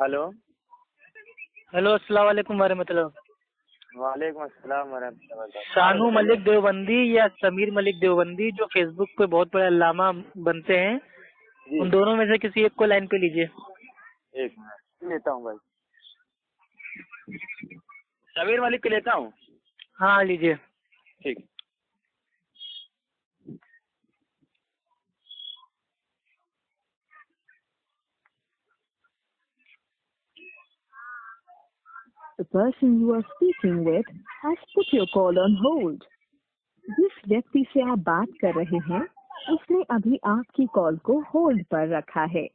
Hello. Hello, अस्सलाम वालेकुम वरहमतुल्लाह। वालेकुम अस्सलाम वरहमतुल्लाह। हाँ शानू बताइए। मलिक देवबंदी या समीर मलिक देवबंदी जो फेसबुक पे बहुत बड़े अल्लामा बनते हैं, जी उन दोनों में से किसी एक को लाइन पे लीजिए। एक मिनट लेता हूँ भाई। समीर मलिक को लेता हूँ। हाँ लीजिए। ठीक। The person you are speaking with has put your call on hold. जिस व्यक्ति से आप बात कर रहे हैं उसने अभी आपकी कॉल को होल्ड पर रखा है।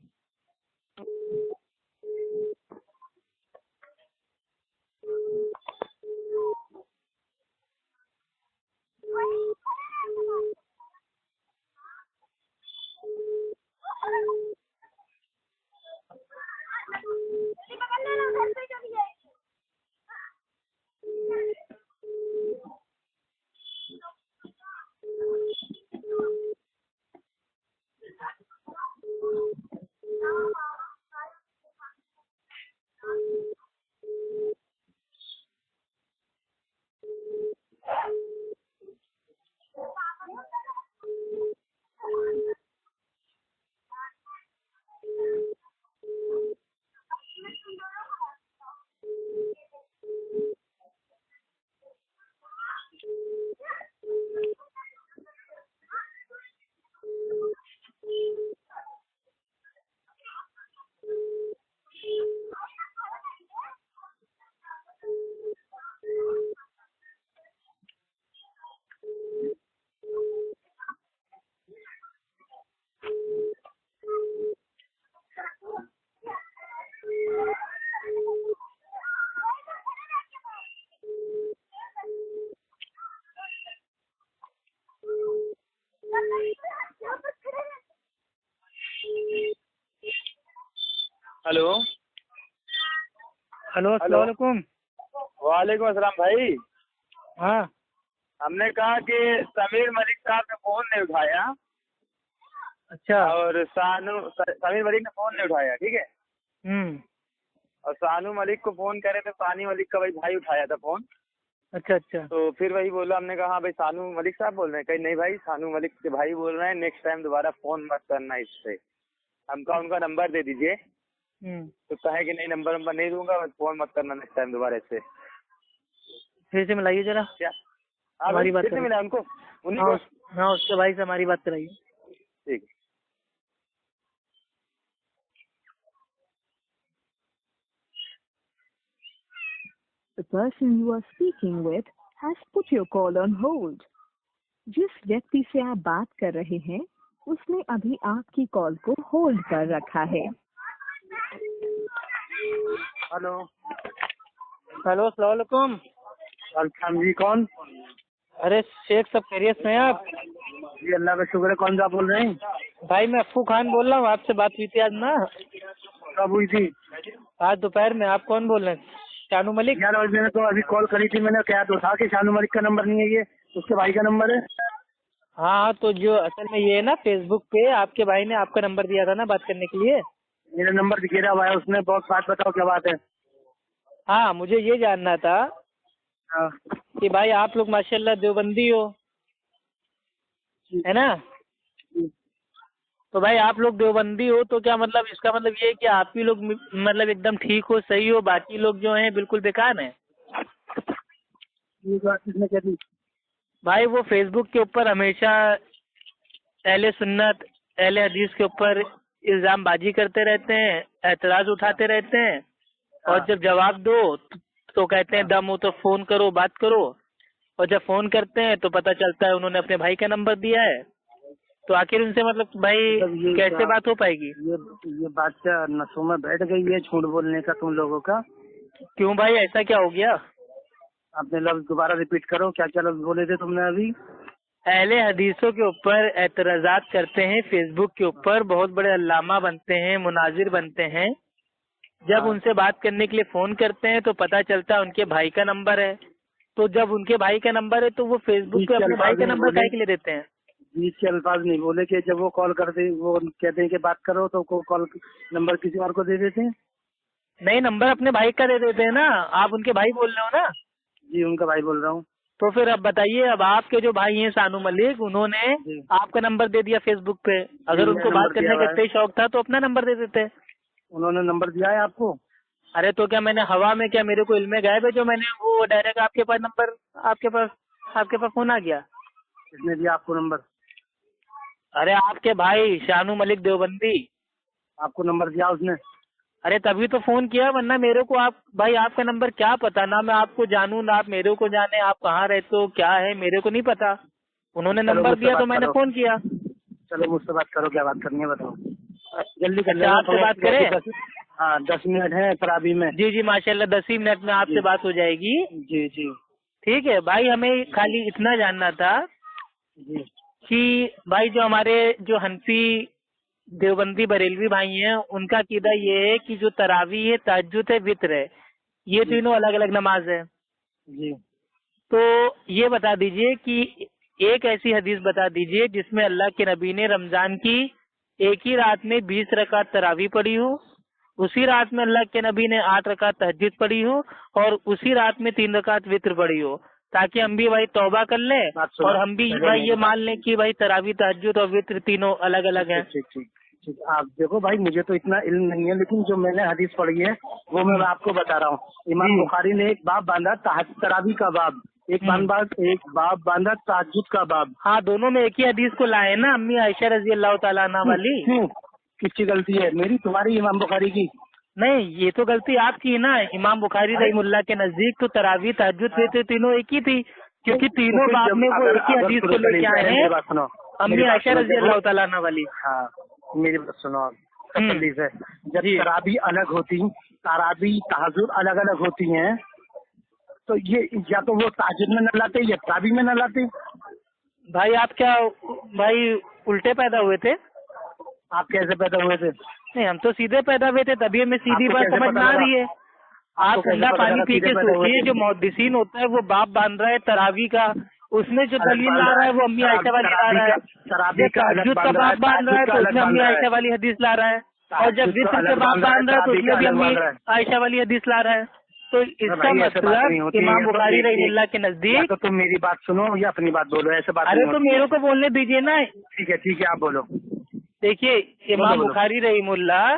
हेलो। हेलो, अस्सलाम वालेकुम। वालेकुम अस्सलाम भाई। हाँ हमने कहा कि समीर मलिक साहब ने फोन नहीं उठाया अच्छा। और समीर मलिक ने फोन नहीं उठाया, ठीक है। हम्म। और सानू मलिक को फोन करे तो सानी मलिक का भाई उठाया था फोन। अच्छा अच्छा। तो फिर वही बोला, हमने कहा हाँ भाई सानू मलिक साहब बोल रहे हैं। कहीं नहीं भाई, सानू मलिक के भाई बोल रहे हैं, नेक्स्ट टाइम दोबारा फोन मत करना इससे। हमका उनका नंबर दे दीजिए। तो कहे कि नहीं, नंबर नहीं दूंगा, फोन मत करना नेक्स्ट टाइम दोबारा इससे। फिर से मिलाइए जरा। क्या? हाँ भाई, हमारी बात कितने कराइए। मिला उनको? उन्हीं हाँ को। हाँ, उसके भाई से हमारी बात कराइए। ठीक। The person you are speaking with has put your call on hold. जिस व्यक्ति से आप बात कर रहे हैं उसने अभी आपकी कॉल को होल्ड पर रखा है। हेलो। हेलो, अस्सलाम वालेकुम। अलखाम जी, कौन? अरे शेख, सब खैरियत में हैं आप? जी अल्लाह का शुक्र है। कौन सा बोल रहे हैं? भाई मैं अफ्फू खान बोल रहा हूँ, आपसे बात हुई थी आज ना? कब हुई थी? आज दोपहर में। आप कौन बोल रहे हैं? शानू मलिक? यार और मैंने तो अभी कॉल करी थी, मैंने क्या तो था कि शानू मलिक का नंबर नहीं है, ये उसके भाई का नंबर है। हाँ, तो जो असल में ये है ना, फेसबुक पे आपके भाई ने आपका नंबर दिया था ना बात करने के लिए। मेरा नंबर गिरा हुआ है उसने। बहुत बात बताओ, क्या बात है? हाँ, मुझे ये जानना था हाँ। कि भाई आप लोग माशाल्लाह देवबंदी हो, है ना? तो भाई आप लोग देवबंदी हो तो क्या मतलब, इसका मतलब ये है कि आप ही लोग मतलब एकदम ठीक हो, सही हो, बाकी लोग जो हैं बिल्कुल बेकार हैं? ये बात किसने कह दी? भाई वो फेसबुक के ऊपर हमेशा अहले सुन्नत, अहले हदीस के ऊपर इल्जाम बाजी करते रहते हैं, एतराज उठाते रहते हैं, और जब जवाब दो तो कहते हैं दम हो तो फोन करो, बात करो, और जब फोन करते हैं तो पता चलता है उन्होंने अपने भाई का नंबर दिया है। तो आखिर उनसे मतलब भाई कैसे बात हो पाएगी? ये बात क्या नसों में बैठ गई है झूठ बोलने का तुम लोगों का? क्यों भाई, ऐसा क्या हो गया? अपने लफ्ज दोबारा रिपीट करो। क्या क्या लफ्ज बोले थे तुमने अभी? अहले हदीसों के ऊपर एतराजात करते हैं, फेसबुक के ऊपर बहुत बड़े अल्लामा बनते हैं, मुनाजिर बनते हैं। जब उनसे बात करने के लिए फोन करते हैं तो पता चलता है उनके भाई का नंबर है। तो जब उनके भाई का नंबर है तो वो फेसबुक पे अपने भाई का नंबर काहे के लिए देते हैं? बीच के अल्फाज नहीं बोले कि जब वो कॉल करते वो कहते हैं कि बात करो तो कॉल नंबर किसी और को दे देते हैं। नहीं, नंबर अपने भाई का दे देते हैं ना, आप उनके भाई बोल रहे हो ना? जी उनका भाई बोल रहा हूँ। तो फिर अब बताइए, अब आपके जो भाई हैं सानू मलिक, उन्होंने जी। आपका नंबर दे दिया फेसबुक पे। अगर उनको बात करने का इतना ही शौक था तो अपना नंबर दे देते। उन्होंने नंबर दिया है आपको? अरे तो क्या मैंने हवा में, क्या मेरे को इल्मे गायब है जो मैंने वो डायरेक्ट आपके पास नंबर, आपके पास फोन आ गया? किसने दिया आपको नंबर? अरे आपके भाई शानू मलिक देवबंदी। आपको नंबर दिया उसने? अरे तभी तो फोन किया, वरना मेरे को आप भाई आपका नंबर क्या पता, ना मैं आपको जानूं ना आप मेरे को जाने, आप कहाँ रहते हो क्या है मेरे को नहीं पता। उन्होंने नंबर दिया तो मैंने फोन किया। चलो मुझसे बात करो, क्या बात करनी है बताओ, जल्दी कर अच्छा, आपसे बात करें? हाँ 10 मिनट है तरावी में। जी जी माशाल्लाह, 10 ही मिनट में आपसे बात हो जाएगी। जी जी ठीक है भाई, हमें खाली इतना जानना था जी कि भाई जो हमारे जो हनफी देवबंदी बरेलवी भाई हैं, उनका कीदा ये है कि जो तरावी है, तहज्जुद है, वित्र है, ये तीनों अलग अलग नमाज है। जी। तो ये बता दीजिए कि एक ऐसी हदीस बता दीजिए जिसमें अल्लाह के नबी ने रमजान की एक ही रात में 20 रकात तरावी पढ़ी हो, उसी रात में अल्लाह के नबी ने 8 रकात तहज्जुद पढ़ी हो, और उसी रात में 3 रकात वित्र पढ़ी हो, ताकि हम भी भाई तौबा कर लें और हम भी भाई ये मान लें कि भाई तरावी, तहज्जुद और वित्र तीनों अलग अलग हैं। ठीक ठीक ठीक। आप देखो भाई, मुझे तो इतना इल्म नहीं है, लेकिन जो मैंने हदीस पढ़ी है वो मैं आपको बता रहा हूँ। इमाम बुखारी ने एक बाब बांधा तरावी का बाब, एक बाब बांधा तहज्जुद का बाब। हाँ, दोनों में एक ही हदीस को लाए ना, अम्मी आयशा रजी अल्लाह तआला अन्हा वाली। किसकी गलती है, मेरी तुम्हारी इमाम बुखारी की? नहीं, ये तो गलती आपकी है ना। इमाम बुखारी रहीमुल्लाह के नजदीक तो तरावी, तहज्जुद, वित्र तीनों एक ही थी, क्योंकि तीनों बाब में वो एक ही हदीस को लेके आए हैं, अम्मी आयशा रजी अल्लाह तआला अन्हा वाली। हाँ मेरी बात सुनो, हदीस है जब तरावी अलग होती, तरावी तहज्जुद अलग अलग होती हैं, तो ये या तो वो तहज्जुद में न लाते या तरावी में न लाते। भाई आप क्या भाई उल्टे पैदा हुए थे? आप कैसे पैदा हुए थे? नहीं, हम तो सीधे पैदा हुए थे, तभी हमें सीधी बात समझ में आ रही है। आप ठंडा पानी पी के सोचिए, जो मुहद्दिसीन होता है वो बाप बांध रहा है तरावी का, उसमें जो दलील ला रहा है वो अम्मी आयशा वाली ला रहा है। तहज्जुद का बाप बांध रहा है तो उसमें अम्मी आयशा वाली हदीस ला रहा है, और जब वित्र से बाप बांध रहा है तो उसमें भी अम्मी आयशा वाली हदीस ला रहा है। तो इसका मतलब इमाम बुखारी रहीमुल्लाह के नजदीक। तो तुम मेरी बात सुनो या अपनी बात बोलो, ऐसे बात। अरे तो मेरे को बोलने दीजिए ना। ठीक है आप बोलो। देखिए, इमाम बुखारी रहीमुल्लाह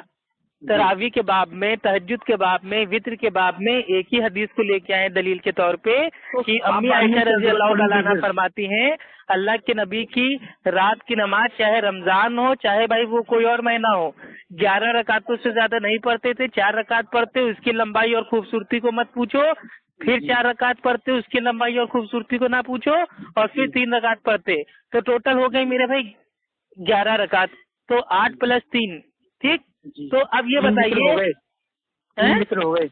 तरावी के बाब में, तहज्जुद के बाब में, वित्र के बाब में एक ही हदीस को लेके आए दलील के तौर पे कि अम्मी आयशा रजी अल्लाह तआला अन्हा फरमाती हैं, अल्लाह के नबी की रात की नमाज चाहे रमजान हो चाहे भाई वो कोई और महीना हो, 11 रकातों से ज्यादा नहीं पढ़ते थे, 4 रकात पढ़ते, उसकी लंबाई और खूबसूरती को मत पूछो, फिर 4 रकात पढ़ते, उसकी लंबाई और खूबसूरती को ना पूछो, और फिर 3 रकात पढ़ते, तो टोटल हो गई मेरे भाई 11 रकात, तो 8 + 3, ठीक। तो अब ये बताइए, 3 वित्र हो गए।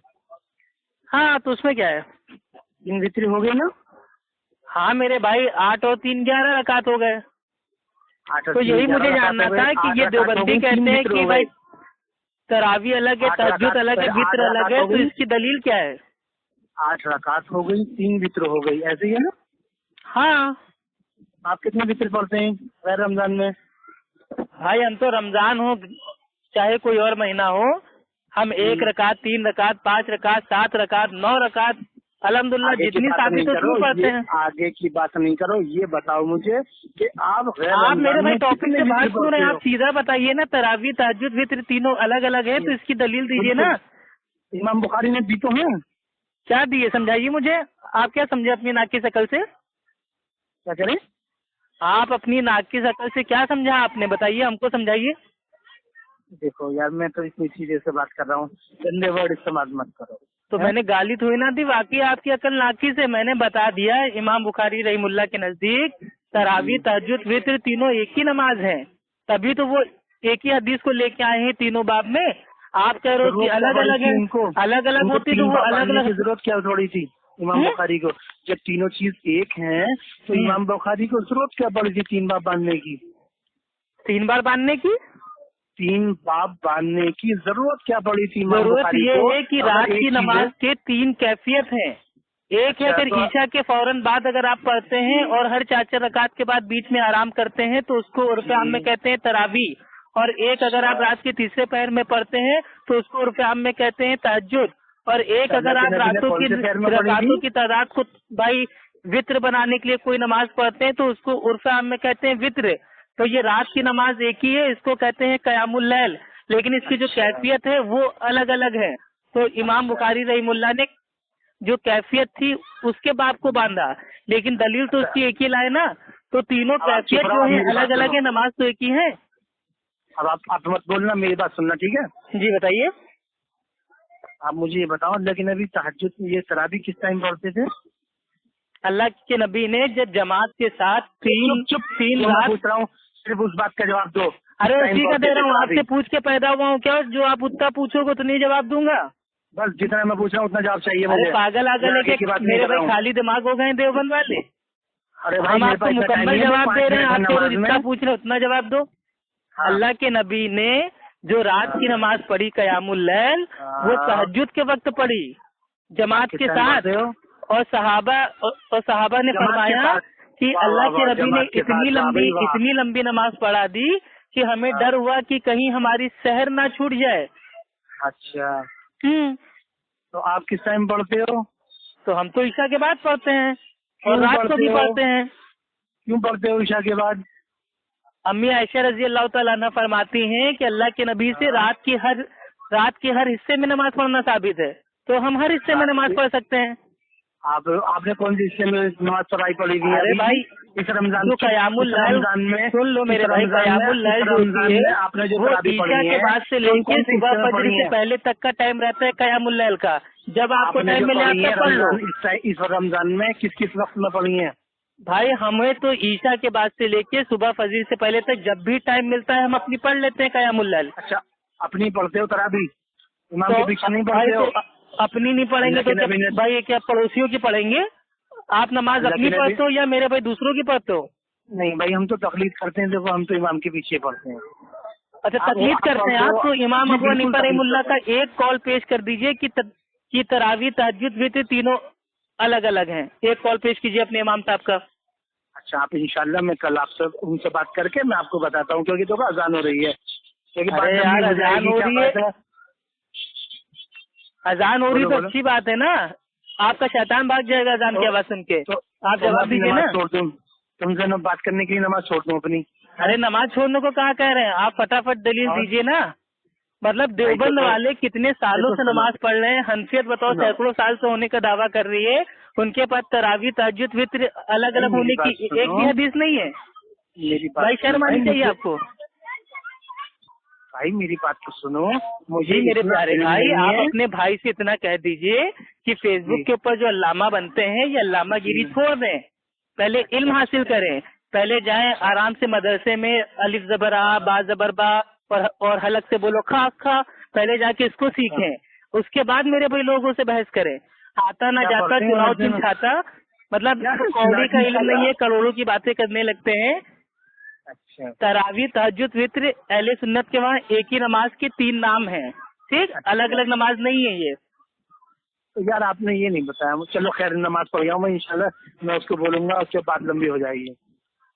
हाँ तो उसमें क्या है, 3 वित्र हो गए ना। हाँ मेरे भाई, 8 और 3 11 रकात हो गए। तो यही मुझे जानना था कि ये देवबंदी कहते हैं कि भाई तरावी अलग है, तहज्जुद अलग है, वित्र अलग है, तो इसकी दलील क्या है? 8 रकात हो गई, 3 वित्र हो गई, ऐसे ही है ना? हाँ। आप कितने वित्र पढ़ते हैं गैर रमजान में? भाई हम तो रमजान हो चाहे कोई और महीना हो, हम 1 रकात, 3 रकात, 5 रकात, 7 रकात, 9 रकात, अल्हम्दुलिल्लाह जितनी साबित हो पढ़ते हैं। आगे की बात नहीं करो, ये बताओ मुझे कि आप मेरे भाई टॉपिक से बात क्यों रहे हैं? आप सीधा बताइए ना, तरावी, तहज्जुद, वित्र तीनों अलग अलग है, तो इसकी दलील दीजिए ना। इमाम बुखारी ने दी तो है। क्या दिए, समझाइए मुझे। आप क्या समझे अपनी नाक की शक्ल से? क्या करें? आप अपनी नाक की शक्ल से क्या समझा आपने, बताइए हमको, समझाइए। देखो यार, मैं तो इतनी सीधे से बात कर रहा हूँ, गंदे वर्ड इस्तेमाल मत करो। तो मैंने गाली थोड़ी ना दी, वाकई आपकी अकल नाकी से मैंने बता दिया। इमाम बुखारी रहीमुल्लाह के नजदीक तरावी, तहज्जुद, वित्र तीनों एक ही नमाज है, तभी तो वो एक ही हदीस को लेके आए हैं तीनों बाब में। आप कह रहे हो कि अलग अलग है, अलग अलग होती तो वो अलग अलग। जरूरत क्या थोड़ी थी इमाम बुखारी को, जब तीनों चीज एक हैं तो इमाम बुखारी को जरूरत क्या पड़ी थी 3 बाब बांधने की? 3 बार बांधने की? 3 बाब बांधने की जरूरत क्या पड़ी थी? जरूरत ये है कि रात की नमाज के 3 कैफियत हैं। एक है अगर ईशा के फौरन बाद अगर आप पढ़ते हैं और हर 4 रकात के बाद बीच में आराम करते हैं तो उसको उर्फ आम में कहते हैं तरावी। और एक अगर आप रात के तीसरे पहर में पढ़ते हैं तो उसको उर्फ आम में कहते हैं तहज्जुद। और एक अगर आप रातों की तादाद को भाई वित्र बनाने के लिए कोई नमाज पढ़ते हैं तो उसको उर्फ आम में कहते हैं वित्र। तो ये रात की नमाज एक ही है, इसको कहते हैं क़यामुल लैल, लेकिन इसकी जो कैफियत है वो अलग अलग है। तो इमाम बुखारी रहीमुल्लाह ने जो कैफियत थी उसके बाप को बांधा, लेकिन दलील तो उसकी एक ही लाए ना। तो तीनों कैफियत जो है अलग अलग है, नमाज तो एक ही है। अब आप मत बोलना, मेरी बात सुनना, ठीक है? जी बताइए। आप मुझे ये बताओ, लेकिन अभी तहज्जुद ये तरावी किस टाइम पढ़ते थे? अल्लाह के नबी ने जब जमात के साथ तीन रात पूछ रहा हूँ, सिर्फ उस बात का जवाब दो। अरे उसी का दे रहा हूँ, आपसे पूछ के पैदा हुआ हूँ क्या? जो आप उतना पूछोगे तो नहीं जवाब दूंगा। बस जितना मैं पूछ रहा हूँ उतना जवाब चाहिए मुझे। अरे पागल आगल है कि मेरे भाई खाली दिमाग हो गए देवबंद वाले। अरे हम आपको मुकम्मल जवाब दे रहे हैं, आप तो जितना पूछ रहे उतना जवाब दो। अल्लाह के नबी ने जो रात की नमाज पढ़ी क़यामुल लैल, वो तहज्जुद के वक्त पढ़ी जमात के साथ। और सहाबा ने फरमाया कि अल्लाह के नबी ने इतनी लंबी नमाज पढ़ा दी कि हमें डर हुआ कि कहीं हमारी सहर ना छूट जाए। अच्छा, तो आप किस टाइम पढ़ते हो? तो हम तो ईशा के बाद पढ़ते हैं और रात को भी पढ़ते हैं। क्यों पढ़ते हो ईशा के बाद? अम्मी आयशा रजी अल्लाह तआला अन्हा फरमाती हैं कि अल्लाह के नबी से रात के हर हिस्से में नमाज पढ़ना साबित है, तो हम हर हिस्से में नमाज पढ़ सकते हैं। आपने कौन सी हिस्से में नमाज पढ़ी थी? अरे भाई इस रमजान जो क़यामुल लैल में, सुन लो मेरे भाई, क़यामुल लैल जो होती है आपने जो वो ईशा के बाद से लेके सुबह फजर से पहले तक का टाइम रहता है क़यामुल लैल का। जब आपको टाइम मिले आप पढ़ लो। इस रमजान में किस वक्त में पढ़ी है? भाई हमें तो ईशा के बाद से लेके सुबह फजर से पहले तक जब भी टाइम मिलता है हम अपनी पढ़ लेते हैं क़यामुल लैल। अच्छा, अपनी पढ़ते हो तरावी? इमाम के पीछे नहीं पढ़ते हो? अपनी नहीं पढ़ेंगे तो भाई क्या पड़ोसियों की पढ़ेंगे? आप नमाज अपनी पढ़ते हो या मेरे भाई दूसरों की पढ़ते हो? नहीं भाई, हम तो तकलीद करते हैं, देखो हम तो इमाम के पीछे पढ़ते हैं। अच्छा, तकलीद करते हैं आप? तो इमाम अबू हनीफा रहमुल्लाह का एक कॉल पेश कर दीजिए कि तरावी तहज्जुद वित्र तीनों अलग अलग हैं। एक कॉल पेश कीजिए अपने इमाम साहब का। अच्छा, आप इंशाल्लाह मैं कल आपसे उनसे बात करके मैं आपको बताता हूँ, क्योंकि देखो अजान हो रही है। अरे यार अजान हो रही है, अजान हो रही तो अच्छी बात है ना, आपका शैतान भाग जाएगा अजान की आवाज सुन के। तो आप जवाब दीजिए ना। तुमसे न बात करने के लिए नमाज छोड़ दूं अपनी? अरे नमाज छोड़ने को कहाँ कह रहे हैं आप, फटाफट दलील दीजिए ना। मतलब देवबंद वाले कितने सालों से नमाज पढ़ रहे हैं, हनफियत बताओ सैकड़ों साल से होने का दावा कर रही है, उनके पास तरावी तहज्जुद वित्र अलग अलग होने की एक भी हदीस नहीं है। भाई शर्म आनी चाहिए आपको। भाई मेरी बात तो सुनो, मुझे मेरे प्यारे भाई, आप अपने भाई से इतना कह दीजिए कि फेसबुक के ऊपर जो अल्लामा बनते हैं ये अल्लामा गिरी छोड़ दें, पहले इल्म हासिल करें, पहले जाएं आराम से मदरसे में अलिफ जबर आ बा जबर बा और हलक से बोलो खा खा, पहले जाके इसको सीखें, उसके बाद मेरे भाई लोगों से बहस करें। आता ना जाता चुनाव चिन्ह खाता, मतलब कौड़ी का इल्म नहीं है, करोड़ों की बातें करने लगते हैं। अच्छा, तरावी तहज्जुद वित्र अहले सुन्नत के वहाँ एक ही नमाज के 3 नाम हैं, ठीक? अलग अलग नमाज नहीं है ये। तो यार आपने ये नहीं बताया। चलो खैर, नमाज पढ़ गया मैं, इंशाल्लाह मैं उसको बोलूंगा, उसके बात लंबी हो जाएगी।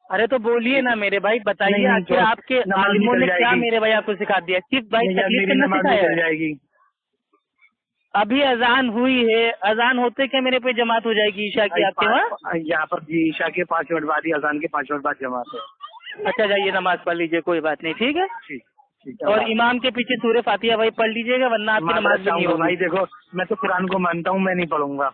अरे तो बोलिए ना मेरे भाई, बताइए आखिर आपके आलिमों ने क्या मेरे भाई आपको सिखा दिया? सिर्फ भाई तकलीफ करना सिखाया जाएगी। अभी अजान हुई है, अजान होते क्या मेरे पे जमात हो जाएगी ईशा की आपके वहाँ? यहाँ पर जी ईशा के 5 मिनट बाद ही, अजान के 5 मिनट बाद जमात है। अच्छा जाइए नमाज पढ़ लीजिए, कोई बात नहीं, ठीक है? ठीक। और इमाम के पीछे सूरह फातिहा भाई पढ़ लीजिएगा, वरना आपकी नमाज नहीं होगी। भाई देखो, मैं तो कुरान को मानता हूँ, मैं नहीं पढ़ूंगा।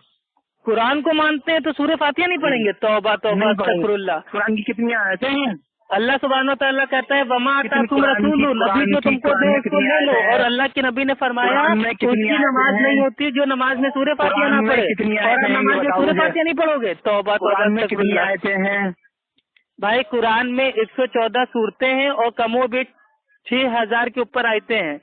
कुरान को मानते हैं तो सूरह फातिहा नहीं पढ़ेंगे? तौबा तौबा अस्तगफिरुल्लाह। कुरान की कितनी आयतें हैं? अल्लाह सुब्हानहू व तआला कहता है वमा आताकुम रसूलु, नबी जो तुमको दे उसको ले लो। और अल्लाह के नबी ने फरमाया उसकी नमाज नहीं होती जो नमाज में सूरह फातिहा ना पढ़े, और नमाज में सूरह फातिहा नहीं पढ़ोगे। तौबा तौबा अस्तगफिरुल्लाह। हैं भाई कुरान में 114 सूरतें हैं और कमोबेश 6000 के ऊपर आयते हैं।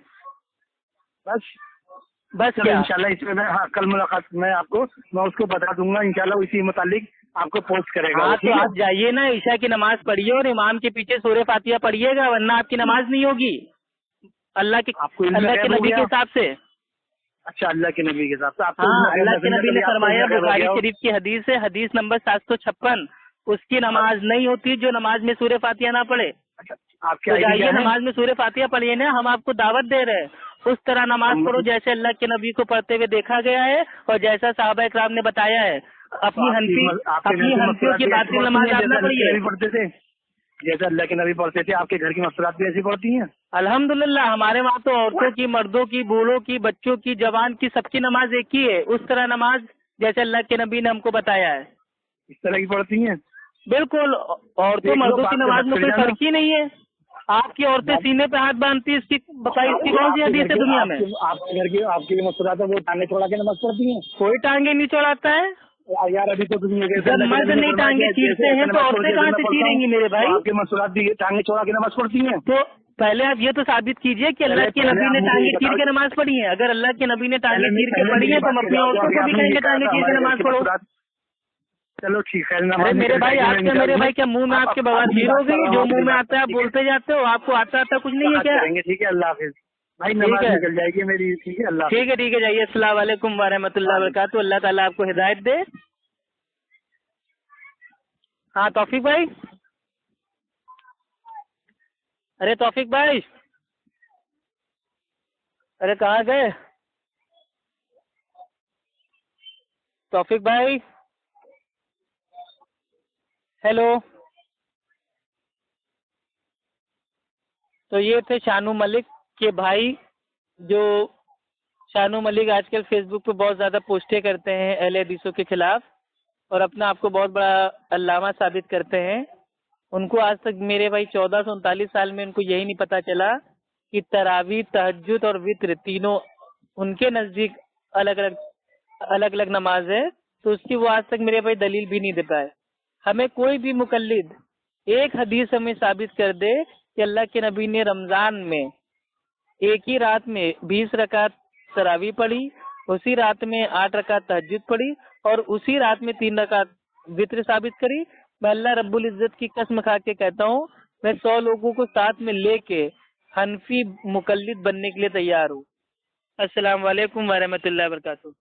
बस क्या? इंशाल्लाह इसमें मैं कल मुलाकात में मैं उसको बता दूंगा, इंशाल्लाह उसी मुतालिक आपको पोस्ट करेगा। हाँ, तो आप जाइए ना, ईशा की नमाज पढ़िए और इमाम के पीछे सूरह फातिहा पढ़िएगा, वरना आपकी नमाज नहीं होगी अल्लाह के नबी के हिसाब से। अच्छा, अल्लाह के नबी के हिसाब से? हाँ, अल्लाह के नबी ने फरमाया बुखारी शरीफ की हदीस है, हदीस नंबर 756, उसकी नमाज नहीं होती जो नमाज में सूरह फातिहा ना पढ़े। अच्छा, आपके तो आईडी जाइए क्या है? नमाज में सूरह फातिहा पढ़िए ना, हम आपको दावत दे रहे हैं। उस तरह नमाज पढ़ो जैसे अल्लाह के नबी को पढ़ते हुए देखा गया है और जैसा साहबा इकराम ने बताया है। अपनी हनफियों की बातिल नमाज आप ना पढ़िए। पढ़ते थे जैसे अल्लाह के नबी पढ़ते थे, आपके घर की मसरात भी ऐसी पढ़ती हैं? अल्हम्दुलिल्लाह हमारे वहाँ तो औरतों की, मर्दों की, बूढ़ों की, बच्चों की, जवान की, सबकी नमाज एक ही है। उस तरह नमाज जैसे अल्लाह के नबी ने हमको बताया है। इस तरह की पढ़ती हैं? बिल्कुल, औरतों मर्दों की नमाज में कोई फर्क ही नहीं है। आपकी औरतें सीने पे हाथ बांधती है, इसकी बताइए इसकी कौन सी हदीस है दुनिया में? आपके घर की आपकी मसरात है वो टांगे छोड़ा के नमाज पढ़ती हैं? कोई टांगे नहीं छोड़ाता है। यार अभी तो दुनिया के जब मर्द नहीं टांगे खींचते हैं तो औरतें कहाँ से चीरेंगी मेरे भाई? आपके मसरात भी टांगे छोड़ा के नमाज पढ़ती हैं? तो पहले आप ये तो साबित कीजिए कि अल्लाह के नबी ने टांगे चीर के नमाज पढ़ी है। अगर अल्लाह के नबी ने टांगे चीर के पढ़ी है तो हम अपनी औरतों को भी कहेंगे टांगे चीर के नमाज पढ़ो। चलो ठीक है। अरे मेरे भाई, आपके मेरे भाई क्या मुंह में आपके बवासीर हो गई? जो मुंह में आता है आप बोलते जाते हो, आपको आता कुछ नहीं है क्या? ठीक है, अल्लाह हाफिज भाई, नमाज निकल जाएगी मेरी। ठीक है, अल्लाह ठीक है जाइए। अस्सलाम वालेकुम व रहमतुल्लाहि व बरकातहू। अल्लाह ताला आपको हिदायत दे। हाँ तौफीक भाई, अरे तौफीक भाई, अरे कहाँ गए तौफीक भाई? हेलो। तो ये थे शानू मलिक के भाई, जो शानू मलिक आजकल फेसबुक पे बहुत ज्यादा पोस्टें करते हैं अहले हदीसों के खिलाफ और अपना आपको बहुत बड़ा अल्लामा साबित करते हैं। उनको आज तक मेरे भाई 1439 साल में उनको यही नहीं पता चला कि तरावी, तहज्जुद और वित्र तीनों उनके नजदीक अलग अलग नमाज है। तो उसकी वो आज तक मेरे भाई दलील भी नहीं दे पाए। हमें कोई भी मुकल्लिद एक हदीस हमें साबित कर दे कि अल्लाह के नबी ने रमजान में एक ही रात में 20 रकात तरावी पढ़ी, उसी रात में 8 रकात तहज्जुद पढ़ी और उसी रात में 3 रकात वित्र साबित करी। मैं अल्लाह रब्बुल इज्जत की कसम खा के कहता हूँ, मैं 100 लोगों को साथ में लेके हनफी मुकल्लिद बनने के लिए तैयार हूँ। अस्सलाम वालेकुम व रहमतुल्लाहि व बरकातहू।